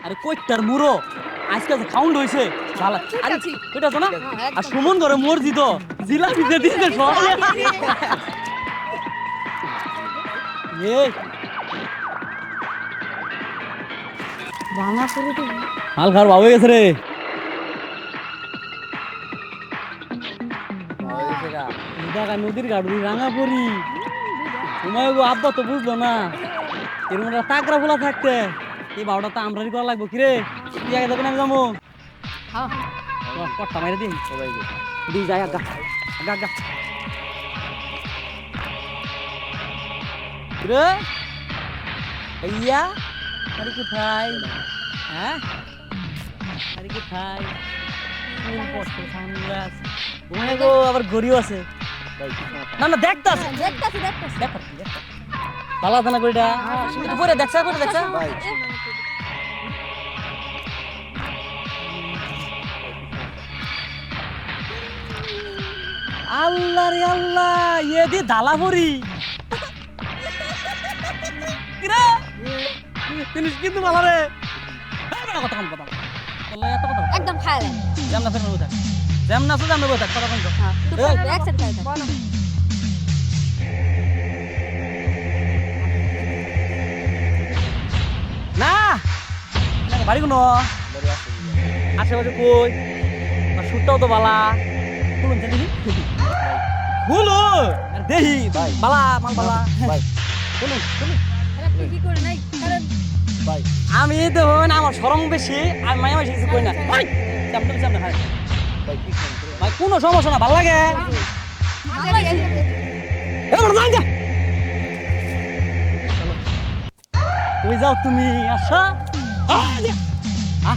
আরে কইটার মুরো আজকে যে খাউন্ড হইছে শালা আরে আছি। কইটা না হ্যাঁ, আর একদম। সুমন ঘরে মরজি তো জিলাপি দে দিছে সব এই ভাঙা করে তো মাল খাওয়ার ভাব হয়ে গেছে রে দেখা নদীর গাড়ি রাঙাপুরি তোমায় গো আব্বা তো বুঝলো না এরকম একটা তাকরা বলা থাকতে এই বারোটা তো আমরাই করা লাগবো কিরে তুই আগে যাবেন আমি যাবো হ্যাঁ কট্টা মাইরে দিই সবাই দিই যাই আগা আগা আগা কিরে ভাইয়া আরে কোথায় হ্যাঁ আরে কোথায় ফুল পড়ছে সানগ্লাস ওখানে গো আবার ঘড়িও আছে না না দেখতে আছে দেখতাছি দেখ পালা দানা কইটা একটু পরে দেখছা করে দেখছা আল্লাহ রে আল্লাহ ইয়ে দি দালা ভরি কিরা জিনিস কিন্তু ভালো রে কথা কম কথা বললে এত কথা একদম খায় জামনা ফের বলতা জামনা তো জামনা বলতা কথা কম হ্যাঁ এই। এক সেট খায় না বাড়ি কোনো আশেপাশে কই আর সুটটাও তো বালা খুলুন জানি খুলুন আর দেহি বালা মাল বালা খুলুন খুলুন আরে তুই কি করে নাই কারণ আমি তো না আমার শরম বেশি আর মায়া বেশি কিছু কই না ভাই সামনে সামনে ভাই ভাই কোনো সমস্যা না ভালো লাগে এবার না যা কই যাও তুমি আচ্ছা আ